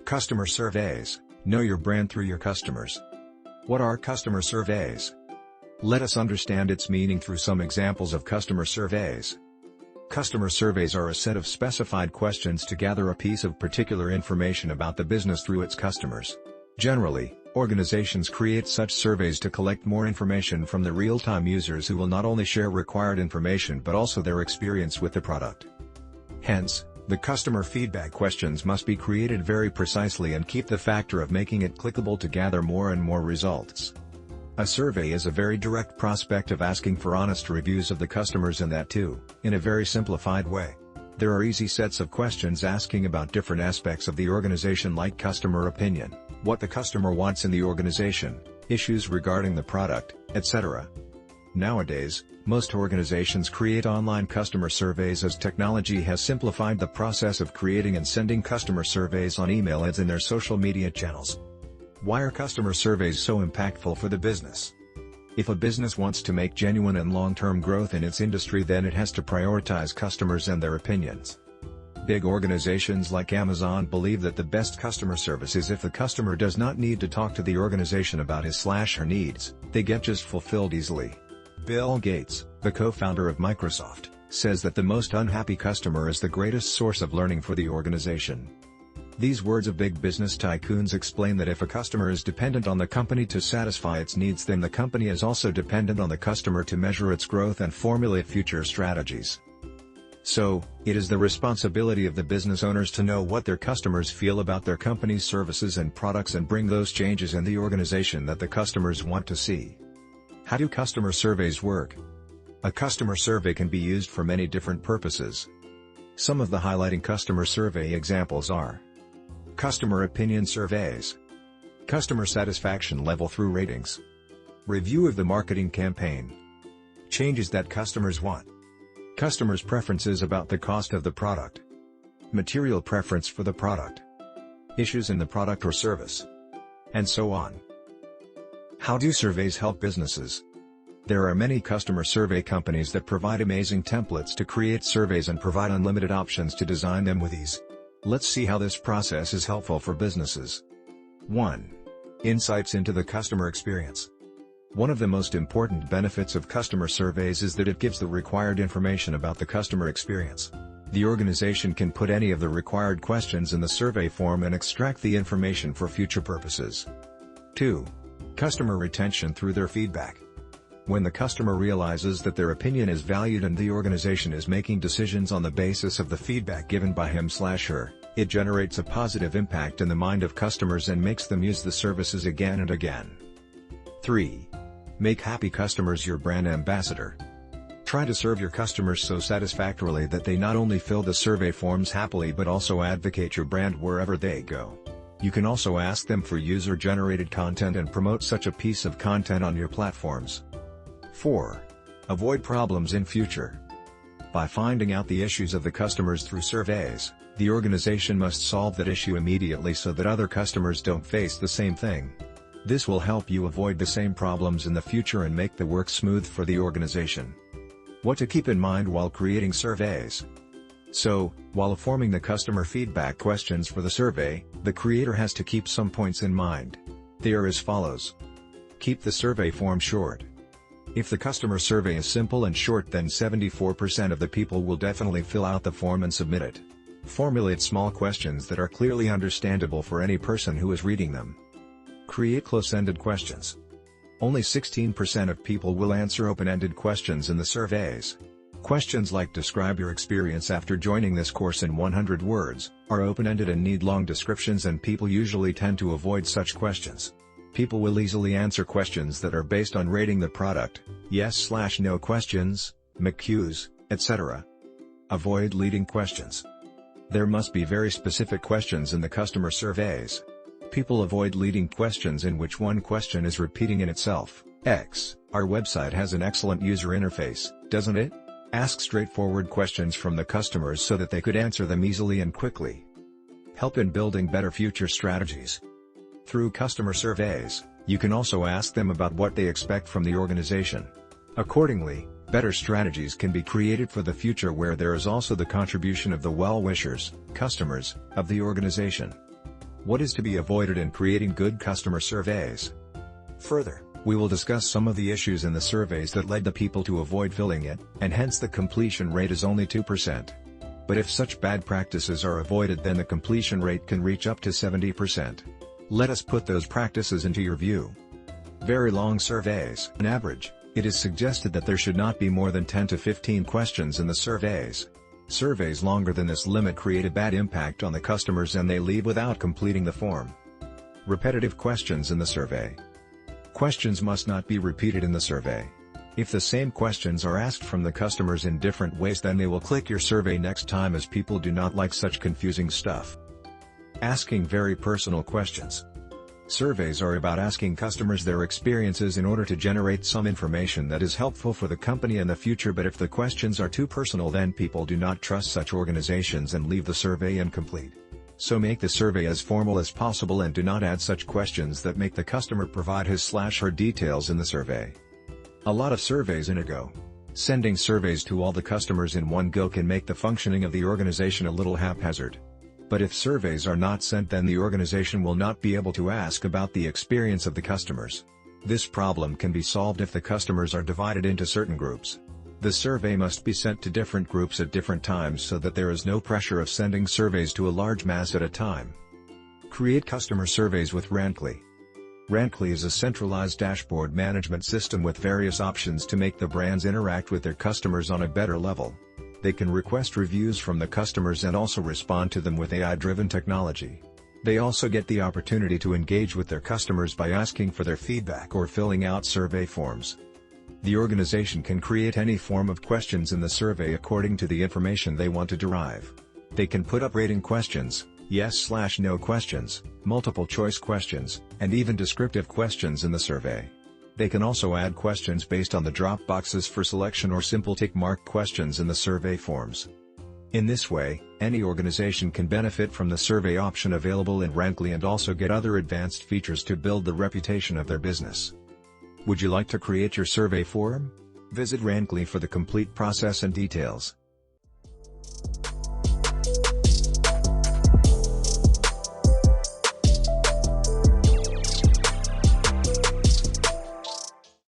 Customer surveys. Know your brand through your customers. What are customer surveys? Let us understand its meaning through some examples of customer surveys. Customer surveys are a set of specified questions to gather a piece of particular information about the business through its customers. Generally, organizations create such surveys to collect more information from the real-time users who will not only share required information but also their experience with the product. Hence, the customer feedback questions must be created very precisely and keep the factor of making it clickable to gather more and more results. A survey is a very direct prospect of asking for honest reviews of the customers, and that too, in a very simplified way. There are easy sets of questions asking about different aspects of the organization, like customer opinion, what the customer wants in the organization, issues regarding the product, etc. Nowadays, most organizations create online customer surveys as technology has simplified the process of creating and sending customer surveys on email ads in their social media channels. Why are customer surveys so impactful for the business? If a business wants to make genuine and long-term growth in its industry, then it has to prioritize customers and their opinions. Big organizations like Amazon believe that the best customer service is if the customer does not need to talk to the organization about his/her needs, they get just fulfilled easily. Bill Gates, the co-founder of Microsoft, says that the most unhappy customer is the greatest source of learning for the organization. These words of big business tycoons explain that if a customer is dependent on the company to satisfy its needs, then the company is also dependent on the customer to measure its growth and formulate future strategies. So, it is the responsibility of the business owners to know what their customers feel about their company's services and products and bring those changes in the organization that the customers want to see. How do customer surveys work? A customer survey can be used for many different purposes. Some of the highlighting customer survey examples are: customer opinion surveys, customer satisfaction level through ratings, review of the marketing campaign, changes that customers want, customers' preferences about the cost of the product, material preference for the product, issues in the product or service, and so on. How do surveys help businesses? There are many customer survey companies that provide amazing templates to create surveys and provide unlimited options to design them with ease. Let's see how this process is helpful for businesses. 1. Insights into the customer experience. One of the most important benefits of customer surveys is that it gives the required information about the customer experience. The organization can put any of the required questions in the survey form and extract the information for future purposes. 2. Customer retention through their feedback. When the customer realizes that their opinion is valued and the organization is making decisions on the basis of the feedback given by him/her, it generates a positive impact in the mind of customers and makes them use the services again and again. 3. Make happy customers your brand ambassador. Try to serve your customers so satisfactorily that they not only fill the survey forms happily but also advocate your brand wherever they go. You can also ask them for user-generated content and promote such a piece of content on your platforms. 4. Avoid problems in future. By finding out the issues of the customers through surveys, the organization must solve that issue immediately so that other customers don't face the same thing. This will help you avoid the same problems in the future and make the work smooth for the organization. What to keep in mind while creating surveys? So, while forming the customer feedback questions for the survey, the creator has to keep some points in mind. They are as follows. Keep the survey form short. If the customer survey is simple and short, then 74% of the people will definitely fill out the form and submit it. Formulate small questions that are clearly understandable for any person who is reading them. Create close-ended questions. Only 16% of people will answer open-ended questions in the surveys. Questions like "Describe your experience after joining this course in 100 words" are open-ended and need long descriptions, and people usually tend to avoid such questions. People will easily answer questions that are based on rating the product, yes/no questions, MAQs, etc. Avoid leading questions. There must be very specific questions in the customer surveys. People avoid leading questions in which one question is repeating in itself. Our website has an excellent user interface, doesn't it? Ask straightforward questions from the customers so that they could answer them easily and quickly. Help in building better future strategies. Through customer surveys, you can also ask them about what they expect from the organization. Accordingly, better strategies can be created for the future, where there is also the contribution of the well-wishers, customers, of the organization. What is to be avoided in creating good customer surveys? Further, we will discuss some of the issues in the surveys that led the people to avoid filling it, and hence the completion rate is only 2%. But if such bad practices are avoided, then the completion rate can reach up to 70%. Let us put those practices into your view. Very long surveys. On average, it is suggested that there should not be more than 10 to 15 questions in the surveys. Surveys longer than this limit create a bad impact on the customers and they leave without completing the form. Repetitive questions in the survey. Questions must not be repeated in the survey. If the same questions are asked from the customers in different ways, then they will click your survey next time, as people do not like such confusing stuff. Asking very personal questions. Surveys are about asking customers their experiences in order to generate some information that is helpful for the company in the future, but if the questions are too personal, then people do not trust such organizations and leave the survey incomplete. So make the survey as formal as possible and do not add such questions that make the customer provide his/her details in the survey. A lot of surveys in a go. Sending surveys to all the customers in one go can make the functioning of the organization a little haphazard. But if surveys are not sent, then the organization will not be able to ask about the experience of the customers. This problem can be solved if the customers are divided into certain groups. The survey must be sent to different groups at different times so that there is no pressure of sending surveys to a large mass at a time. Create customer surveys with Rannkly. Rannkly is a centralized dashboard management system with various options to make the brands interact with their customers on a better level. They can request reviews from the customers and also respond to them with AI-driven technology. They also get the opportunity to engage with their customers by asking for their feedback or filling out survey forms. The organization can create any form of questions in the survey according to the information they want to derive. They can put up rating questions, yes/no questions, multiple choice questions, and even descriptive questions in the survey. They can also add questions based on the drop boxes for selection or simple tick mark questions in the survey forms. In this way, any organization can benefit from the survey option available in Rannkly and also get other advanced features to build the reputation of their business. Would you like to create your survey form? Visit Rannkly for the complete process and details.